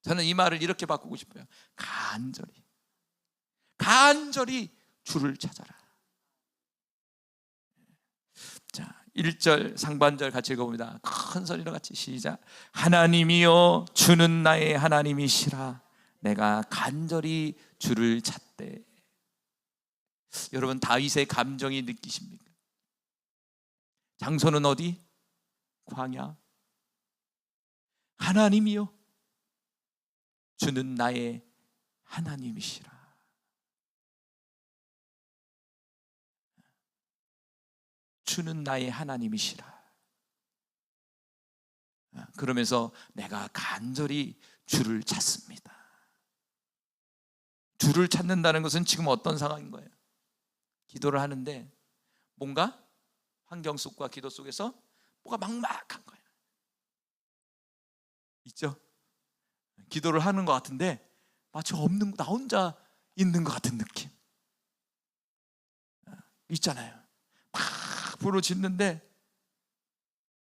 저는 이 말을 이렇게 바꾸고 싶어요. 간절히 주를 찾아라. 자, 1절 상반절 같이 읽어봅니다. 큰 소리로 같이 시작. 하나님이여 주는 나의 하나님이시라. 내가 간절히 주를 찾되. 여러분, 다윗의 감정이 느끼십니까? 장소는 어디? 광야. 하나님이여 주는 나의 하나님이시라. 주는 나의 하나님이시라. 그러면서 내가 간절히 주를 찾습니다. 주를 찾는다는 것은 지금 어떤 상황인 거예요? 기도를 하는데 뭔가 환경 속과 기도 속에서 뭐가 막막한 거예요. 있죠? 기도를 하는 것 같은데 마치 없는, 나 혼자 있는 것 같은 느낌 있잖아요. 막 부르짖는데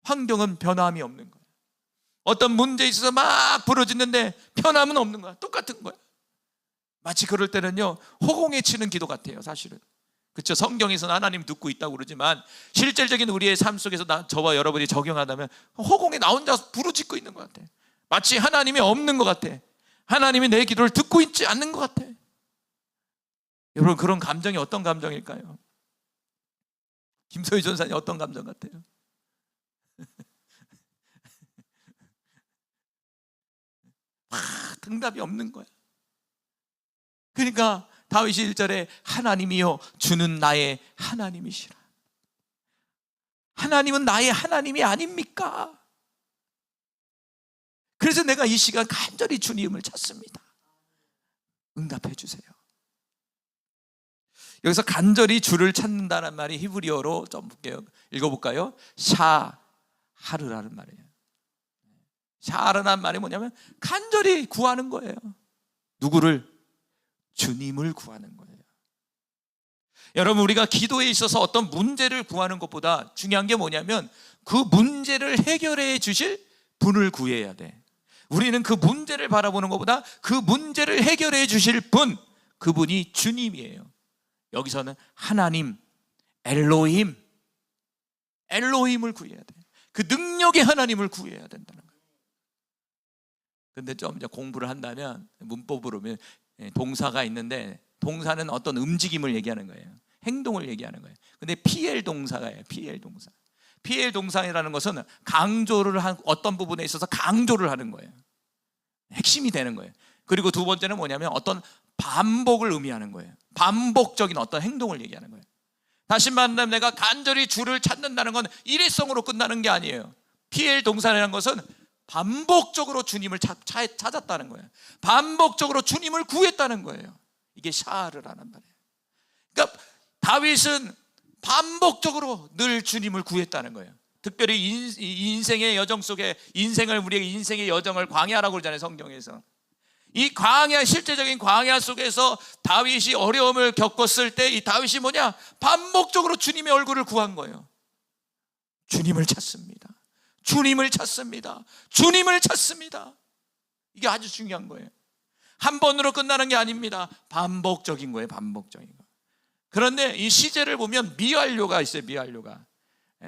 환경은 변함이 없는 거예요. 어떤 문제에 있어서 막 부르짖는데 변함은 없는 거야. 똑같은 거야. 마치 그럴 때는요, 허공에 치는 기도 같아요. 사실은 그렇죠. 성경에서는 하나님 듣고 있다고 그러지만 실질적인 우리의 삶 속에서 저와 여러분이 적용하다면 허공에 나 혼자 부르짖고 있는 것 같아. 마치 하나님이 없는 것 같아. 하나님이 내 기도를 듣고 있지 않는 것 같아. 여러분, 그런 감정이 어떤 감정일까요? 김소희 전사님 어떤 감정 같아요? 막 응답이 없는 거야. 그러니까 다윗이 1절에 하나님이여 주는 나의 하나님이시라. 하나님은 나의 하나님이 아닙니까? 그래서 내가 이 시간 간절히 주님을 찾습니다. 응답해 주세요. 여기서 간절히 주를 찾는다는 말이 히브리어로 좀 볼게요. 읽어볼까요? 샤하르라는 말이에요. 샤하르라는 말이 뭐냐면 간절히 구하는 거예요. 누구를? 주님을 구하는 거예요. 여러분, 우리가 기도에 있어서 어떤 문제를 구하는 것보다 중요한 게 뭐냐면 그 문제를 해결해 주실 분을 구해야 돼. 우리는 그 문제를 바라보는 것보다 그 문제를 해결해 주실 분, 그분이 주님이에요. 여기서는 하나님, 엘로힘을 구해야 돼. 그 능력의 하나님을 구해야 된다는 거예요. 근데 좀 이제 공부를 한다면 문법으로 보면 동사가 있는데 동사는 어떤 움직임을 얘기하는 거예요. 행동을 얘기하는 거예요. 근데 PL 동사가예요. PL 동사. PL 동사라는 것은 강조를 한 어떤 부분에 있어서 강조를 하는 거예요. 핵심이 되는 거예요. 그리고 두 번째는 뭐냐면 어떤 반복을 의미하는 거예요. 반복적인 어떤 행동을 얘기하는 거예요. 다시 말하면 내가 간절히 주를 찾는다는 건 일회성으로 끝나는 게 아니에요. PL 동사라는 것은 반복적으로 주님을 찾았다는 거예요. 반복적으로 주님을 구했다는 거예요. 이게 샤르라는 말이에요. 그러니까 다윗은 반복적으로 늘 주님을 구했다는 거예요. 특별히 인생의 여정 속에 우리에게 인생의 여정을 광야라고 그러잖아요. 성경에서 이 광야, 실제적인 광야 속에서 다윗이 어려움을 겪었을 때 이 다윗이 뭐냐? 반복적으로 주님의 얼굴을 구한 거예요. 주님을 찾습니다. 주님을 찾습니다. 주님을 찾습니다. 이게 아주 중요한 거예요. 한 번으로 끝나는 게 아닙니다. 반복적인 거예요. 반복적인 거. 그런데 이 시제를 보면 미완료가 있어요. 미완료가.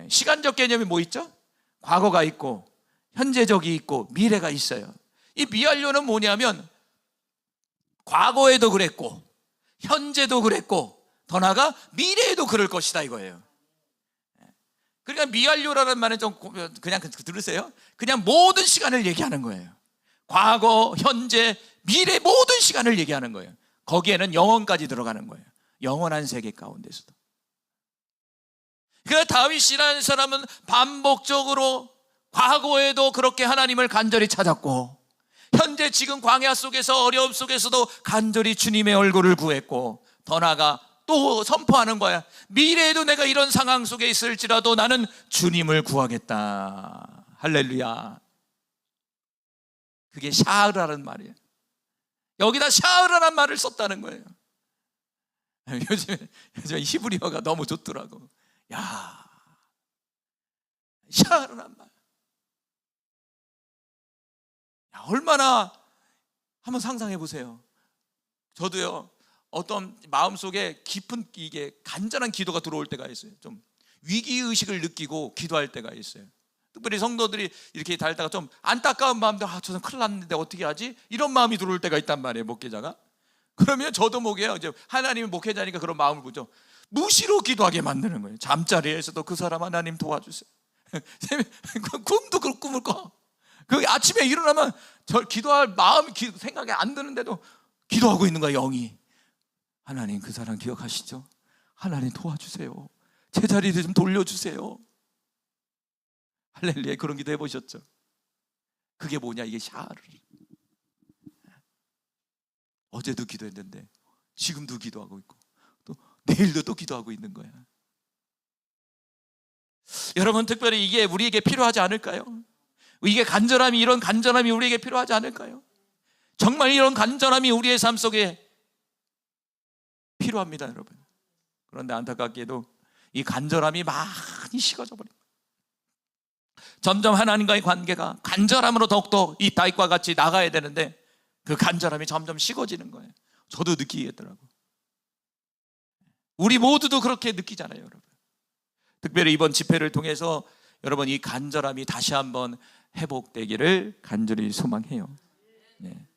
시간적 개념이 뭐 있죠? 과거가 있고 현재적이 있고 미래가 있어요. 이 미완료는 뭐냐면 과거에도 그랬고 현재도 그랬고 더 나아가 미래에도 그럴 것이다 이거예요. 그러니까 미완료라는 말은 좀 그냥 들으세요. 그냥 모든 시간을 얘기하는 거예요. 과거, 현재, 미래 모든 시간을 얘기하는 거예요. 거기에는 영원까지 들어가는 거예요. 영원한 세계 가운데서도. 그러니까 다윗이라는 사람은 반복적으로 과거에도 그렇게 하나님을 간절히 찾았고 현재 지금 광야 속에서 어려움 속에서도 간절히 주님의 얼굴을 구했고 더 나아가 또 선포하는 거야. 미래에도 내가 이런 상황 속에 있을지라도 나는 주님을 구하겠다. 할렐루야. 그게 샤흐라는 말이에요. 여기다 샤흐라는 말을 썼다는 거예요. 요즘 히브리어가 너무 좋더라고. 야, 샤흐라는 말. 야, 얼마나 한번 상상해 보세요. 저도요, 어떤 마음속에 깊은 이게 간절한 기도가 들어올 때가 있어요. 좀 위기의식을 느끼고 기도할 때가 있어요. 특별히 성도들이 이렇게 달다가 좀 안타까운 마음도, 저 사람 큰일 났는데 어떻게 하지? 이런 마음이 들어올 때가 있단 말이에요, 목회자가. 그러면 저도 목이에요. 이제 하나님이 목회자니까 그런 마음을 보죠. 무시로 기도하게 만드는 거예요. 잠자리에서도 그 사람 하나님 도와주세요. 꿈도 그 꿈을 꿔. 그 아침에 일어나면 저 기도할 마음이 생각이 안 드는데도 기도하고 있는 거야, 영이. 하나님 그 사람 기억하시죠? 하나님 도와주세요. 제자리를 좀 돌려주세요. 할렐루야. 그런 기도 해보셨죠? 그게 뭐냐, 이게 샤르. 어제도 기도했는데 지금도 기도하고 있고 또 내일도 또 기도하고 있는 거야. 여러분, 특별히 이게 우리에게 필요하지 않을까요? 이게 간절함이, 이런 간절함이 우리에게 필요하지 않을까요? 정말 이런 간절함이 우리의 삶 속에 필요합니다, 여러분. 그런데 안타깝게도 이 간절함이 많이 식어져 버립니다. 점점 하나님과의 관계가 간절함으로 더욱더 이 다윗과 같이 나가야 되는데 그 간절함이 점점 식어지는 거예요. 저도 느끼겠더라고요. 우리 모두도 그렇게 느끼잖아요, 여러분. 특별히 이번 집회를 통해서 여러분 이 간절함이 다시 한번 회복되기를 간절히 소망해요. 네.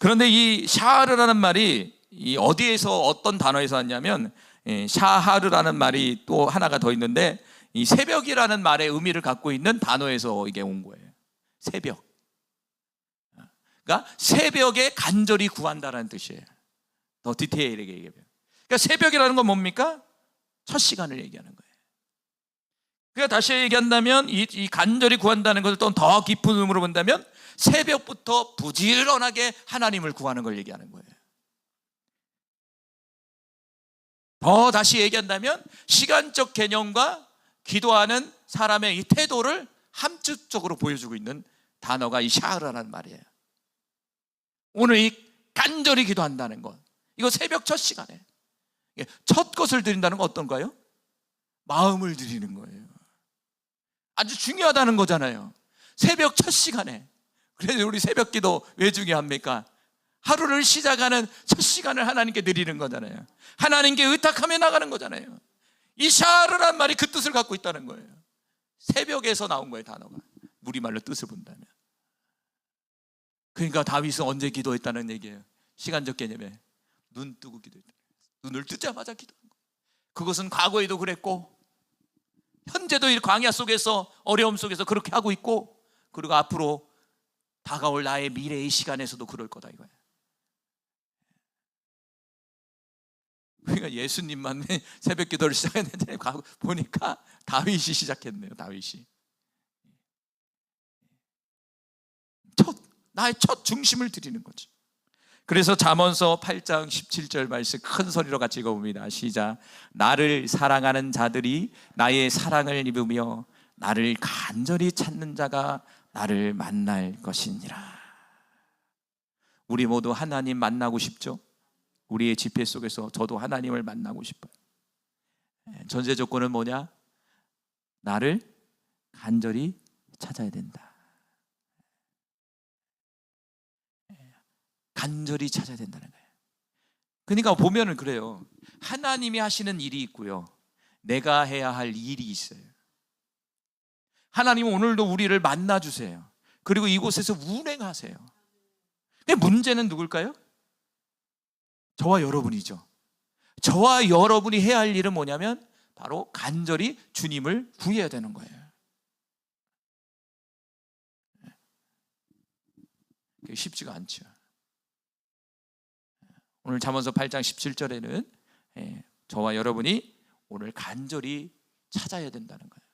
그런데 이 샤르라는 말이 이 어디에서, 어떤 단어에서 왔냐면, 샤하르라는 말이 또 하나가 더 있는데, 이 새벽이라는 말의 의미를 갖고 있는 단어에서 이게 온 거예요. 새벽. 그러니까 새벽에 간절히 구한다라는 뜻이에요. 더 디테일하게 얘기하면. 그러니까 새벽이라는 건 뭡니까? 첫 시간을 얘기하는 거예요. 그러니까 다시 얘기한다면 이 간절히 구한다는 것을 또 더 깊은 의미로 본다면 새벽부터 부지런하게 하나님을 구하는 걸 얘기하는 거예요. 더 다시 얘기한다면 시간적 개념과 기도하는 사람의 이 태도를 함축적으로 보여주고 있는 단어가 이 샤르라는 말이에요. 오늘 이 간절히 기도한다는 것, 이거 새벽 첫 시간에 첫 것을 드린다는 건 어떤가요? 마음을 드리는 거예요. 아주 중요하다는 거잖아요. 새벽 첫 시간에. 그래서 우리 새벽 기도 왜 중요합니까? 하루를 시작하는 첫 시간을 하나님께 드리는 거잖아요. 하나님께 의탁하며 나가는 거잖아요. 이 샤르란 말이 그 뜻을 갖고 있다는 거예요. 새벽에서 나온 거예요, 단어가. 우리말로 뜻을 본다면. 그러니까 다윗은 언제 기도했다는 얘기예요. 시간적 개념에 눈 뜨고 기도했다. 눈을 뜨자마자 기도한 거예요. 그것은 과거에도 그랬고 현재도 이 광야 속에서, 어려움 속에서 그렇게 하고 있고, 그리고 앞으로 다가올 나의 미래의 시간에서도 그럴 거다 이거예요. 그러니까 예수님만 새벽 기도를 시작했는데 보니까 다윗이 시작했네요. 다윗이 나의 첫 중심을 드리는 거죠. 그래서 잠언서 8장 17절 말씀 큰 소리로 같이 읽어봅니다. 시작. 나를 사랑하는 자들이 나의 사랑을 입으며 나를 간절히 찾는 자가 나를 만날 것이니라. 우리 모두 하나님 만나고 싶죠? 우리의 집회 속에서 저도 하나님을 만나고 싶어요. 전제 조건은 뭐냐? 나를 간절히 찾아야 된다. 간절히 찾아야 된다는 거예요. 그러니까 보면은 그래요. 하나님이 하시는 일이 있고요, 내가 해야 할 일이 있어요. 하나님은 오늘도 우리를 만나주세요. 그리고 이곳에서 운행하세요. 근데 문제는 누굴까요? 저와 여러분이죠. 저와 여러분이 해야 할 일은 뭐냐면 바로 간절히 주님을 구해야 되는 거예요. 그게 쉽지가 않죠. 오늘 잠언서 8장 17절에는 저와 여러분이 오늘 간절히 찾아야 된다는 거예요.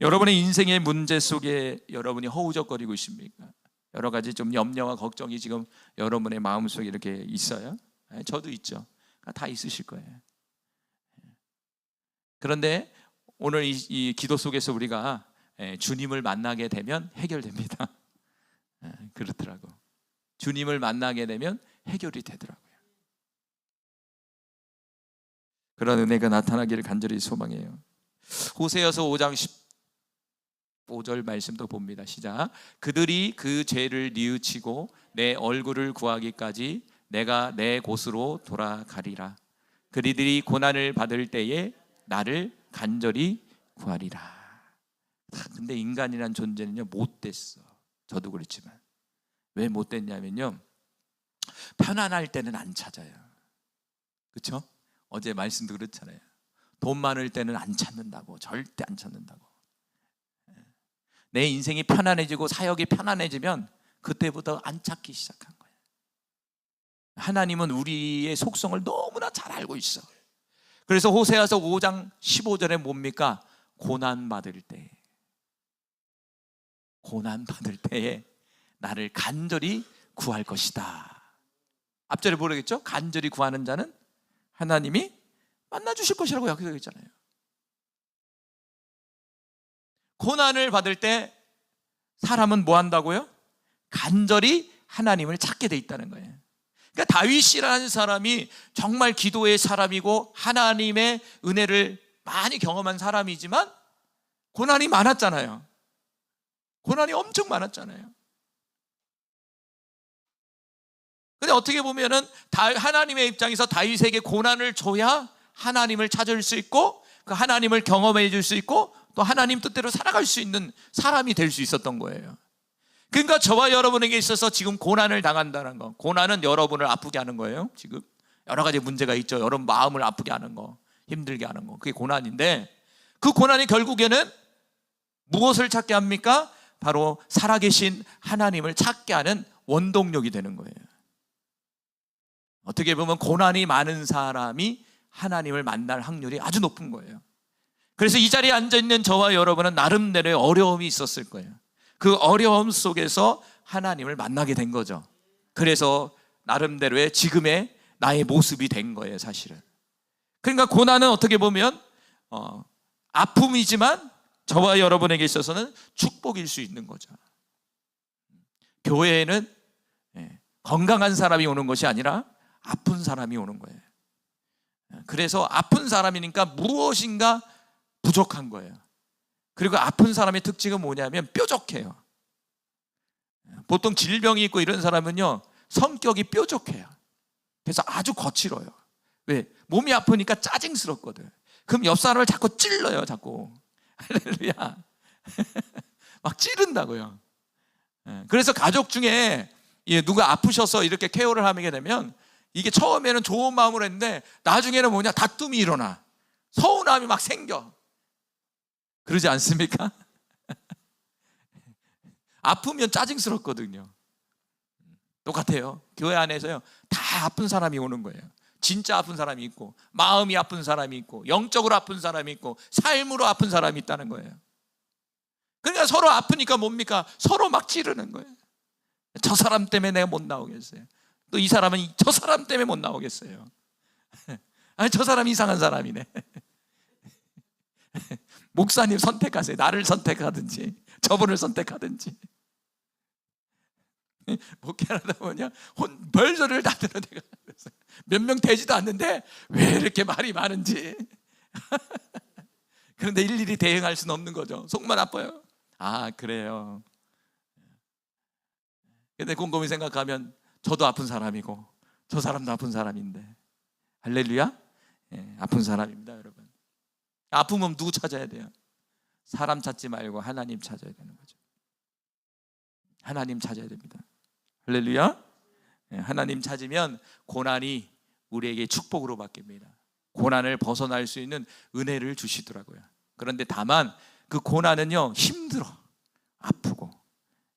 여러분의 인생의 문제 속에 여러분이 허우적거리고 있습니까? 여러 가지 좀 염려와 걱정이 지금 여러분의 마음속에 이렇게 있어요. 저도 있죠. 다 있으실 거예요. 그런데 오늘 이 기도 속에서 우리가 주님을 만나게 되면 해결됩니다. 그렇더라고. 주님을 만나게 되면 해결이 되더라고요. 그런 은혜가 나타나기를 간절히 소망해요. 호세아서 5장 5절 말씀도 봅니다. 시작. 그들이 그 죄를 뉘우치고 내 얼굴을 구하기까지 내가 내 곳으로 돌아가리라. 그들이 고난을 받을 때에 나를 간절히 구하리라. 근데 인간이란 존재는요 못됐어. 저도 그렇지만 왜 못됐냐면요, 편안할 때는 안 찾아요. 그렇죠? 어제 말씀도 그렇잖아요. 돈 많을 때는 안 찾는다고. 절대 안 찾는다고. 내 인생이 편안해지고 사역이 편안해지면 그때부터 안 찾기 시작한 거예요. 하나님은 우리의 속성을 너무나 잘 알고 있어. 그래서 호세아서 5장 15절에 뭡니까? 고난받을 때에 나를 간절히 구할 것이다. 앞절에 모르겠죠? 간절히 구하는 자는 하나님이 만나주실 것이라고 약속했잖아요. 고난을 받을 때 사람은 뭐 한다고요? 간절히 하나님을 찾게 돼 있다는 거예요. 그러니까 다윗이라는 사람이 정말 기도의 사람이고 하나님의 은혜를 많이 경험한 사람이지만 고난이 많았잖아요. 고난이 엄청 많았잖아요. 근데 어떻게 보면은 하나님의 입장에서 다윗에게 고난을 줘야 하나님을 찾을 수 있고 그 하나님을 경험해 줄 수 있고 또 하나님 뜻대로 살아갈 수 있는 사람이 될 수 있었던 거예요. 그러니까 저와 여러분에게 있어서 지금 고난을 당한다는 거, 고난은 여러분을 아프게 하는 거예요. 지금 여러 가지 문제가 있죠. 여러분 마음을 아프게 하는 거, 힘들게 하는 거, 그게 고난인데 그 고난이 결국에는 무엇을 찾게 합니까? 바로 살아계신 하나님을 찾게 하는 원동력이 되는 거예요. 어떻게 보면 고난이 많은 사람이 하나님을 만날 확률이 아주 높은 거예요. 그래서 이 자리에 앉아있는 저와 여러분은 나름대로의 어려움이 있었을 거예요. 그 어려움 속에서 하나님을 만나게 된 거죠. 그래서 나름대로의 지금의 나의 모습이 된 거예요, 사실은. 그러니까 고난은 어떻게 보면 아픔이지만 저와 여러분에게 있어서는 축복일 수 있는 거죠. 교회에는 건강한 사람이 오는 것이 아니라 아픈 사람이 오는 거예요. 그래서 아픈 사람이니까 무엇인가 부족한 거예요. 그리고 아픈 사람의 특징은 뭐냐면 뾰족해요. 보통 질병이 있고 이런 사람은요 성격이 뾰족해요. 그래서 아주 거칠어요. 왜? 몸이 아프니까 짜증스럽거든. 그럼 옆 사람을 자꾸 찔러요. 자꾸. 할렐루야. 막 찌른다고요. 그래서 가족 중에 누가 아프셔서 이렇게 케어를 하게 되면 이게 처음에는 좋은 마음으로 했는데 나중에는 뭐냐, 다툼이 일어나. 서운함이 막 생겨. 그러지 않습니까? 아프면 짜증스럽거든요. 똑같아요. 교회 안에서요 다 아픈 사람이 오는 거예요. 진짜 아픈 사람이 있고 마음이 아픈 사람이 있고 영적으로 아픈 사람이 있고 삶으로 아픈 사람이 있다는 거예요. 그러니까 서로 아프니까 뭡니까? 서로 막 찌르는 거예요. 저 사람 때문에 내가 못 나오겠어요. 또 이 사람은 저 사람 때문에 못 나오겠어요. 아니 저 사람 이상한 사람이네. 목사님 선택하세요. 나를 선택하든지 저분을 선택하든지. 목회하다 보면 별소리를 다 들어. 내가 몇 명 되지도 않는데 왜 이렇게 말이 많은지. 그런데 일일이 대응할 수는 없는 거죠. 속만 아파요. 아 그래요. 근데 곰곰이 생각하면 저도 아픈 사람이고 저 사람도 아픈 사람인데. 할렐루야. 아픈 사람입니다 여러분. 아프면 누구 찾아야 돼요? 사람 찾지 말고 하나님 찾아야 되는 거죠. 하나님 찾아야 됩니다. 할렐루야. 하나님 찾으면 고난이 우리에게 축복으로 바뀝니다. 고난을 벗어날 수 있는 은혜를 주시더라고요. 그런데 다만 그 고난은요 힘들어, 아프고.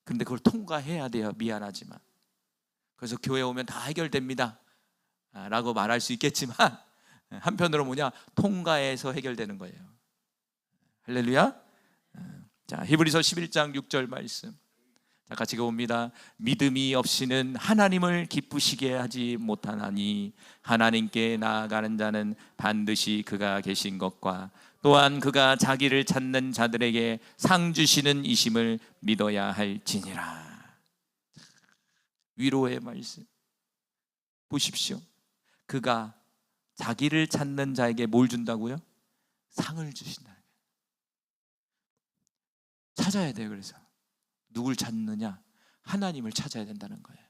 그런데 그걸 통과해야 돼요. 미안하지만. 그래서 교회 오면 다 해결됩니다 라고 말할 수 있겠지만 한편으로 뭐냐, 통과해서 해결되는 거예요. 할렐루야. 자, 히브리서 11장 6절 말씀 자, 같이 봅니다. 믿음이 없이는 하나님을 기쁘시게 하지 못하나니 하나님께 나아가는 자는 반드시 그가 계신 것과 또한 그가 자기를 찾는 자들에게 상 주시는 이심을 믿어야 할지니라. 위로의 말씀 보십시오. 그가 자기를 찾는 자에게 뭘 준다고요? 상을 주신다. 찾아야 돼요. 그래서 누굴 찾느냐? 하나님을 찾아야 된다는 거예요.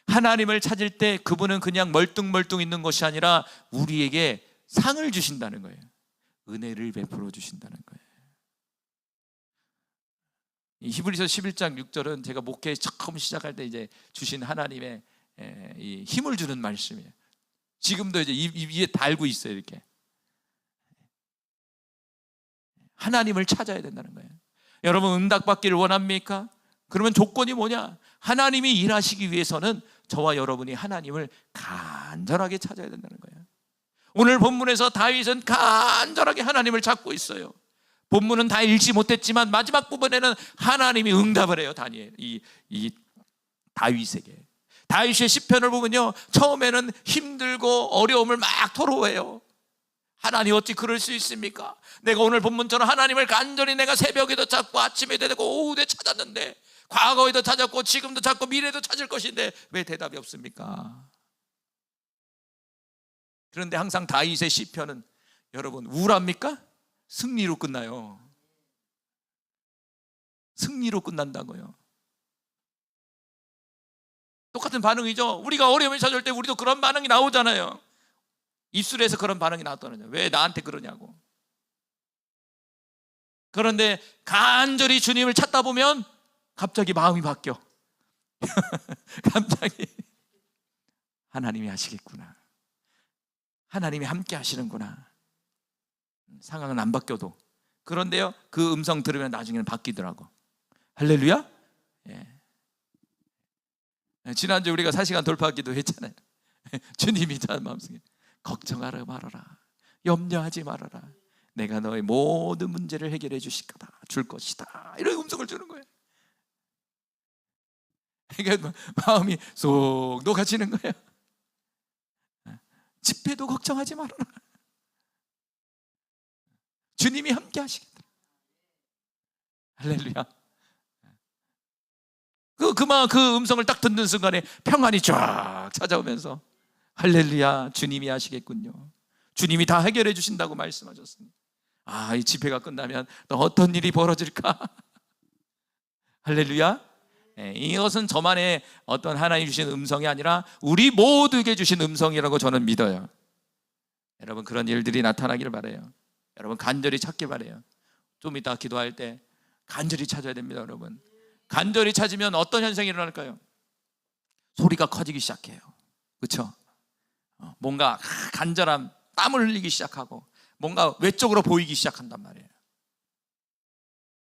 하나님을 찾을 때 그분은 그냥 멀뚱멀뚱 있는 것이 아니라 우리에게 상을 주신다는 거예요. 은혜를 베풀어 주신다는 거예요. 이 히브리서 11장 6절은 제가 목회 처음 시작할 때 이제 주신 하나님의 이 힘을 주는 말씀이에요. 지금도 이제 입 위에 달고 있어요. 이렇게 하나님을 찾아야 된다는 거예요. 여러분 응답받기를 원합니까? 그러면 조건이 뭐냐? 하나님이 일하시기 위해서는 저와 여러분이 하나님을 간절하게 찾아야 된다는 거예요. 오늘 본문에서 다윗은 간절하게 하나님을 찾고 있어요. 본문은 다 읽지 못했지만 마지막 부분에는 하나님이 응답을 해요. 이 다윗에게. 다윗의 시편을 보면요, 처음에는 힘들고 어려움을 막 토로해요. 하나님 어찌 그럴 수 있습니까? 내가 오늘 본문처럼 하나님을 간절히 내가 새벽에도 찾고 아침에도 찾고 오후에 찾았는데, 과거에도 찾았고 지금도 찾고 미래도 찾을 것인데 왜 대답이 없습니까? 그런데 항상 다윗의 시편은 여러분 우울합니까? 승리로 끝나요. 승리로 끝난다고요. 똑같은 반응이죠. 우리가 어려움을 찾을 때 우리도 그런 반응이 나오잖아요. 입술에서 그런 반응이 나왔다는 거예요. 왜 나한테 그러냐고. 그런데 간절히 주님을 찾다 보면 갑자기 마음이 바뀌어. 갑자기 하나님이 하시겠구나. 하나님이 함께 하시는구나. 상황은 안 바뀌어도. 그런데요, 그 음성 들으면 나중에는 바뀌더라고. 할렐루야? 예. 지난주 우리가 4시간 돌파하기도 했잖아요. 주님이 자 마음속에 걱정하라 말아라, 염려하지 말아라, 내가 너의 모든 문제를 해결해 주실 거다, 줄 것이다, 이런 음성을 주는 거예요. 그러니까 마음이 쏙 녹아지는 거예요. 집회도 걱정하지 말아라, 주님이 함께 하시겠다. 할렐루야. 그 음성을 딱 듣는 순간에 평안이 쫙 찾아오면서 할렐루야, 주님이 하시겠군요. 주님이 다 해결해 주신다고 말씀하셨습니다. 아, 이 집회가 끝나면 또 어떤 일이 벌어질까? 할렐루야. 네, 이것은 저만의 어떤 하나님 주신 음성이 아니라 우리 모두에게 주신 음성이라고 저는 믿어요. 여러분, 그런 일들이 나타나기를 바라요. 여러분, 간절히 찾길 바라요. 좀 이따 기도할 때 간절히 찾아야 됩니다. 여러분, 간절히 찾으면 어떤 현상이 일어날까요? 소리가 커지기 시작해요. 그렇죠? 뭔가 간절함, 땀을 흘리기 시작하고 뭔가 외적으로 보이기 시작한단 말이에요.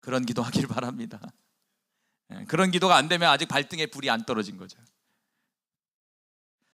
그런 기도하기를 바랍니다. 그런 기도가 안 되면 아직 발등에 불이 안 떨어진 거죠.